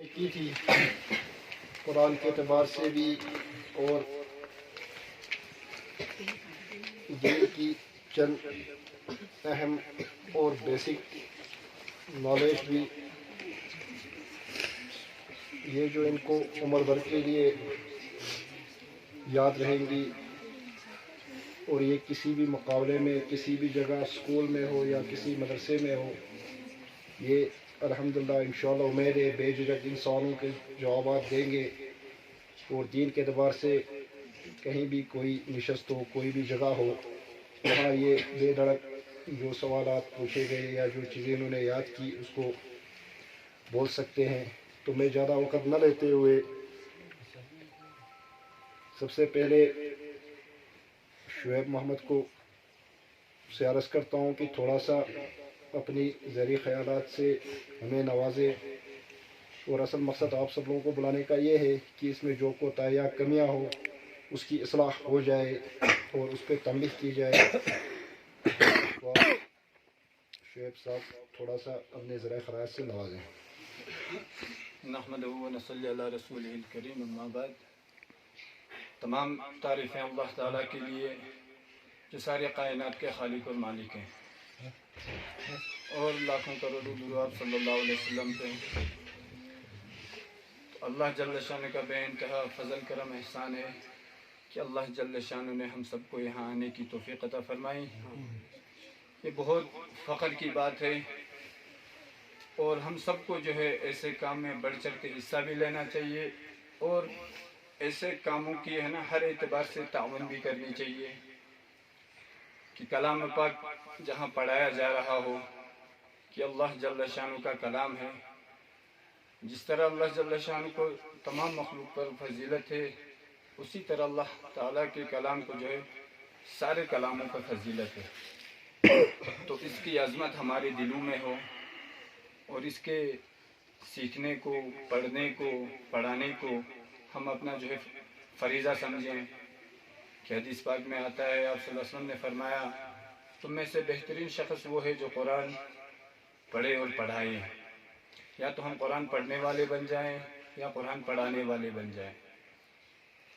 کی تھی قرآن کے اعتبار سے بھی اور دین کی چند اہم اور بیسک نالج بھی، یہ جو ان کو عمر بھر کے لیے یاد رہیں گی، اور یہ کسی بھی مقابلے میں، کسی بھی جگہ اسکول میں ہو یا کسی مدرسے میں ہو، یہ الحمدللہ انشاءاللہ امید ہے بے جھجک انسانوں کے جوابات دیں گے، اور دین کے اعتبار سے کہیں بھی کوئی نشست ہو، کوئی بھی جگہ ہو، وہاں یہ بے دھڑک جو سوالات پوچھے گئے یا جو چیزیں انہوں نے یاد کی اس کو بول سکتے ہیں۔ تو میں زیادہ وقت نہ لیتے ہوئے سب سے پہلے شعیب محمد کو سے عرض کرتا ہوں کہ تھوڑا سا اپنی ذریع خیالات سے ہمیں نوازے، اور اصل مقصد آپ سب لوگوں کو بلانے کا یہ ہے کہ اس میں جو کوتاہیاں کمیاں ہو اس کی اصلاح ہو جائے اور اس پہ تنبیہ کی جائے۔ تو آپ شعیب صاحب تھوڑا سا اپنے ذرائع خیالات سے نوازیں۔ نحمدہ و نصلی علی رسولہ الکریم، اما بعد۔ تمام تعریفیں اللہ تعالیٰ کے لیے جو سارے کائنات کے خالق اور مالک ہیں، اور لاکھوں کروڑوں درود آپ صلی اللہ علیہ وسلم پہ۔ تو اللہ جل شانہ کا بے انتہا فضل کرم احسان ہے کہ اللہ جل شانہ نے ہم سب کو یہاں آنے کی توفیق عطا فرمائی۔ یہ بہت فخر کی بات ہے، اور ہم سب کو جو ہے ایسے کام میں بڑھ چڑھ کے حصہ بھی لینا چاہیے، اور ایسے کاموں کی ہر اعتبار سے تعاون بھی کرنی چاہیے کہ کلام پاک جہاں پڑھایا جا رہا ہو کہ اللہ جل شانہ کا کلام ہے، جس طرح اللہ جل شانہ کو تمام مخلوق پر فضیلت ہے، اسی طرح اللہ تعالیٰ کے کلام کو جو ہے سارے کلاموں پر فضیلت ہے۔ تو اس کی عظمت ہمارے دلوں میں ہو، اور اس کے سیکھنے کو، پڑھنے کو، پڑھانے کو ہم اپنا جو ہے فریضہ سمجھیں کہ حدیث پاک میں آتا ہے، آپ صلی اللہ علیہ وسلم نے فرمایا تم میں سے بہترین شخص وہ ہے جو قرآن پڑھے اور پڑھائے۔ یا تو ہم قرآن پڑھنے والے بن جائیں یا قرآن پڑھانے والے بن جائیں،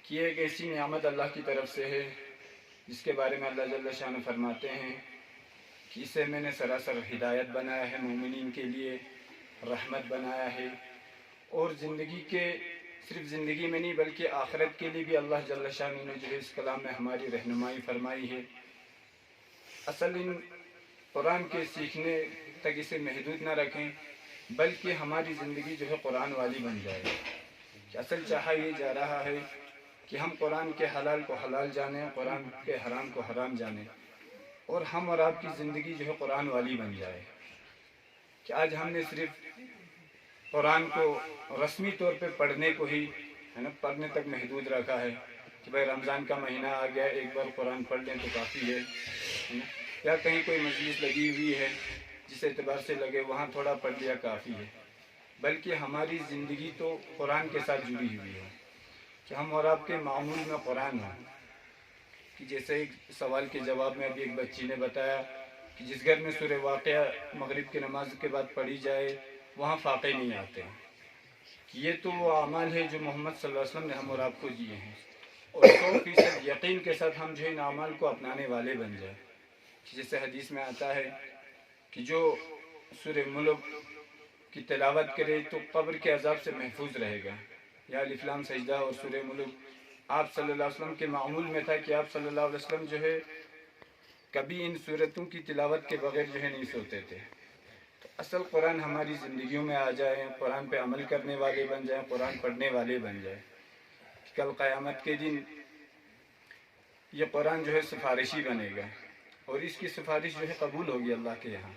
کہ یہ ایک ایسی نعمت اللہ کی طرف سے ہے جس کے بارے میں اللہ جل شانہ فرماتے ہیں کہ اسے میں نے سراسر ہدایت بنایا ہے، مومنین کے لیے رحمت بنایا ہے، اور زندگی کے صرف زندگی میں نہیں بلکہ آخرت کے لیے بھی اللہ جل شانہ نے جو ہے اس کلام میں ہماری رہنمائی فرمائی ہے۔ اصل ان قرآن کے سیکھنے تک اسے محدود نہ رکھیں، بلکہ ہماری زندگی جو ہے قرآن والی بن جائے۔ کہ اصل چاہا یہ جا رہا ہے کہ ہم قرآن کے حلال کو حلال جانیں، قرآن کے حرام کو حرام جانیں، اور ہم اور آپ کی زندگی جو ہے قرآن والی بن جائے۔ کہ آج ہم نے صرف قرآن کو رسمی طور پہ پڑھنے کو ہی پڑھنے تک محدود رکھا ہے کہ بھائی رمضان کا مہینہ آ گیا، ایک بار قرآن پڑھ لیں تو کافی ہے، یا کہیں کوئی مجلس لگی ہوئی ہے جس اعتبار سے لگے وہاں تھوڑا پڑھ لیا کافی ہے، بلکہ ہماری زندگی تو قرآن کے ساتھ جڑی ہوئی ہے کہ ہم اور آپ کے معمول میں قرآن ہوں۔ کہ جیسے ایک سوال کے جواب میں ابھی ایک بچی نے بتایا کہ جس گھر میں سورہ واقعہ مغرب کی نماز کے بعد پڑھی جائے وہاں فاقے نہیں آتے ہیں۔ کہ یہ تو وہ اعمال ہے جو محمد صلی اللہ علیہ وسلم نے ہم اور آپ کو دیے ہیں، اور 100% یقین کے ساتھ ہم جو ان اعمال کو اپنانے والے بن جائیں۔ جیسے حدیث میں آتا ہے کہ جو سورہ ملک کی تلاوت کرے تو قبر کے عذاب سے محفوظ رہے گا۔ یا الف لام سجدہ اور سورہ ملک آپ صلی اللہ علیہ وسلم کے معمول میں تھا کہ آپ صلی اللہ علیہ وسلم جو ہے کبھی ان صورتوں کی تلاوت کے بغیر جو ہے نہیں سوتے تھے۔ تو اصل قرآن ہماری زندگیوں میں آ جائے، قرآن پہ عمل کرنے والے بن جائیں، قرآن پڑھنے والے بن جائیں۔ کل قیامت کے دن یہ قرآن جو ہے سفارشی بنے گا، اور اس کی سفارش جو ہے قبول ہوگی اللہ کے یہاں۔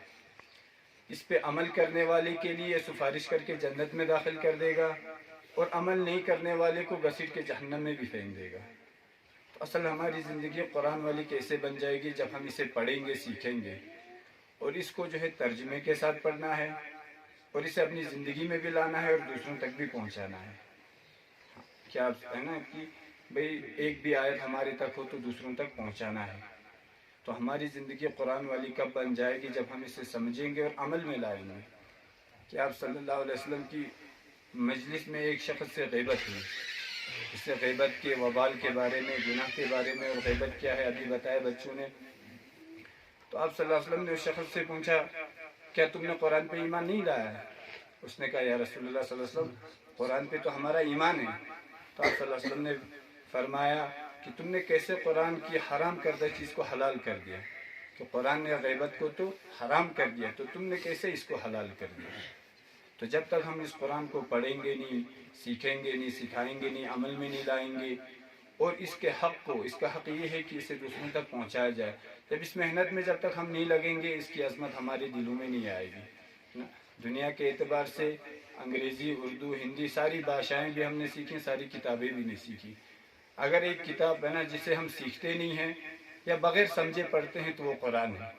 اس پہ عمل کرنے والے کے لیے سفارش کر کے جنت میں داخل کر دے گا، اور عمل نہیں کرنے والے کو گھسیٹ کے جہنم میں بھی پھینک دے گا۔ تو اصل ہماری زندگی قرآن والی کیسے بن جائے گی؟ جب ہم اسے پڑھیں گے، سیکھیں گے، اور اس کو جو ہے ترجمے کے ساتھ پڑھنا ہے، اور اسے اپنی زندگی میں بھی لانا ہے اور دوسروں تک بھی پہنچانا ہے۔ کیا ہے نا کہ بھئی ایک بھی آیت ہمارے تک ہو تو دوسروں تک پہنچانا ہے۔ تو ہماری زندگی قرآن والی کب بن جائے گی؟ جب ہم اسے سمجھیں گے اور عمل میں لائیں گے۔ کہ آپ صلی اللہ علیہ وسلم کی مجلس میں ایک شخص سے غیبت ہوئی. اس سے غیبت کے وبال کے بارے میں، گناہ کے بارے میں، اور غیبت کیا ہے ابھی بتایا بچوں نے. تو آپ صلی اللہ علیہ وسلم نے اس شخص سے پوچھا کیا تم نے قرآن پہ ایمان نہیں لایا ہے؟ اس نے کہا یا رسول اللہ صلی اللہ علیہ وسلم قرآن پہ تو ہمارا ایمان ہے. تو آپ صلی اللہ علیہ وسلم نے فرمایا کہ تم نے کیسے قرآن کی حرام کردہ چیز کو حلال کر دیا؟ کہ قرآن نے غیبت کو تو حرام کر دیا، تو تم نے کیسے اس کو حلال کر دیا؟ تو جب تک ہم اس قرآن کو پڑھیں گے نہیں، سیکھیں گے نہیں، سکھائیں گے نہیں، عمل میں نہیں لائیں گے، اور اس کے حق کو، اس کا حق یہ ہے کہ اسے دوسروں تک پہنچایا جائے، جب اس محنت میں جب تک ہم نہیں لگیں گے اس کی عظمت ہمارے دلوں میں نہیں آئے گی. دنیا کے اعتبار سے انگریزی، اردو، ہندی ساری بھاشائیں بھی ہم نے سیکھیں، ساری کتابیں بھی نہیں سیکھی. اگر ایک کتاب ہے نا جسے ہم سیکھتے نہیں ہیں یا بغیر سمجھے پڑھتے ہیں تو وہ قرآن ہے.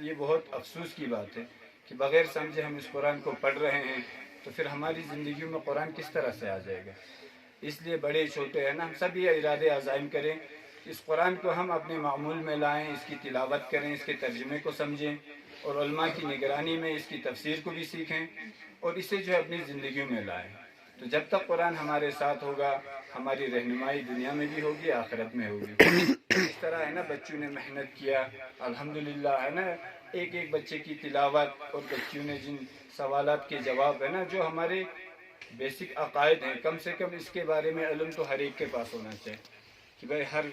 یہ بہت افسوس کی بات ہے کہ بغیر سمجھے ہم اس قرآن کو پڑھ رہے ہیں، تو پھر ہماری زندگیوں میں قرآن کس طرح سے آ جائے گا؟ اس لیے بڑے چھوٹے ہیں نا، ہم سب یہ ارادے عزائم کریں کہ اس قرآن کو ہم اپنے معمول میں لائیں، اس کی تلاوت کریں، اس کے ترجمے کو سمجھیں، اور علماء کی نگرانی میں اس کی تفسیر کو بھی سیکھیں اور اسے جو ہے اپنی زندگیوں میں لائیں. تو جب تک قرآن ہمارے ساتھ ہوگا ہماری رہنمائی دنیا میں بھی ہوگی، آخرت میں ہوگی. اس طرح ہے نا بچوں نے محنت کیا الحمدللہ، ہے نا ایک ایک بچے کی تلاوت، اور بچوں نے جن سوالات کے جواب ہے نا جو ہمارے بیسک عقائد ہیں، کم سے کم اس کے بارے میں علم تو ہر ایک کے پاس ہونا چاہیے کہ بھائی ہر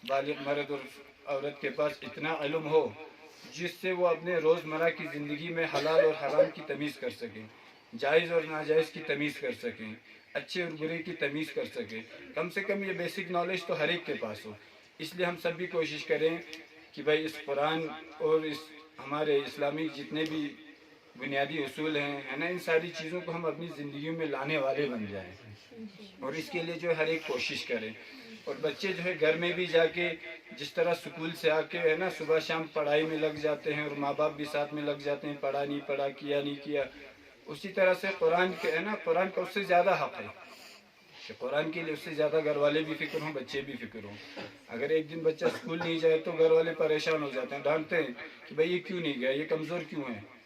بالغ مرد اور عورت کے پاس اتنا علم ہو جس سے وہ اپنے روزمرہ کی زندگی میں حلال اور حرام کی تمیز کر سکیں، جائز اور ناجائز کی تمیز کر سکیں، اچھے اور برے کی تمیز کر سکیں. کم سے کم یہ بیسک نالج تو ہر ایک کے پاس ہو. اس لیے ہم سب بھی کوشش کریں کہ بھائی اس قرآن اور اس ہمارے اسلامی جتنے بھی بنیادی اصول ہیں ہے نا، ان ساری چیزوں کو ہم اپنی زندگیوں میں لانے والے بن جائیں، اور اس کے لیے جو ہے ہر ایک کوشش کریں. اور بچے جو ہے گھر میں بھی جا کے جس طرح سکول سے آ کے ہے نا صبح شام پڑھائی میں لگ جاتے ہیں، اور ماں باپ بھی ساتھ میں لگ جاتے ہیں، پڑھا نہیں پڑھا، کیا نہیں کیا، اسی طرح سے قرآن کے ہے نا قرآن کا اس سے زیادہ حق ہے کہ قرآن کے لیے اس سے زیادہ گھر والے بھی فکر ہوں، بچے بھی فکر ہوں. اگر ایک دن بچہ اسکول نہیں جائے تو گھر والے پریشان ہو جاتے ہیں، ڈانٹتے ہیں کہ بھائی یہ کیوں نہیں گیا، یہ کمزور کیوں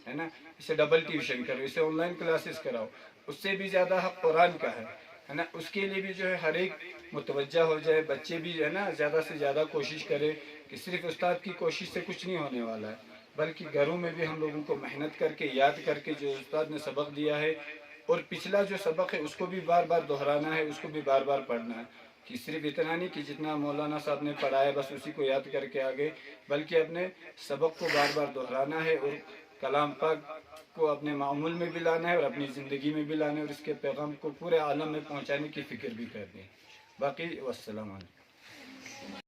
ہے نا، اسے ڈبل ٹیوشن کرو، اسے آن لائن کلاسز کراؤ. اس سے بھی زیادہ حق قرآن کا ہے نا. اس کے لیے بھی جو ہے ہر ایک متوجہ ہو جائے، بچے بھی ہے نا زیادہ سے زیادہ کوشش کرے کہ صرف استاد کی کوشش سے کچھ نہیں ہونے والا ہے، بلکہ گھروں میں بھی ہم لوگوں کو محنت کر کے یاد کر کے جو استاد نے سبق دیا ہے، اور پچھلا جو سبق ہے اس کو بھی بار بار دہرانا ہے، اس کو بھی بار بار پڑھنا ہے، کہ صرف اتنا نہیں کہ جتنا مولانا صاحب نے پڑھایا بس اسی کو یاد کر کے آگے، بلکہ اپنے سبق کو بار بار دہرانا ہے، اور کلام پاک کو اپنے معمول میں بھی لانا ہے اور اپنی زندگی میں بھی لانا ہے، اور اس کے پیغام کو پورے عالم میں پہنچانے کی فکر بھی کرنی ہے. باقی والسلام علیکم.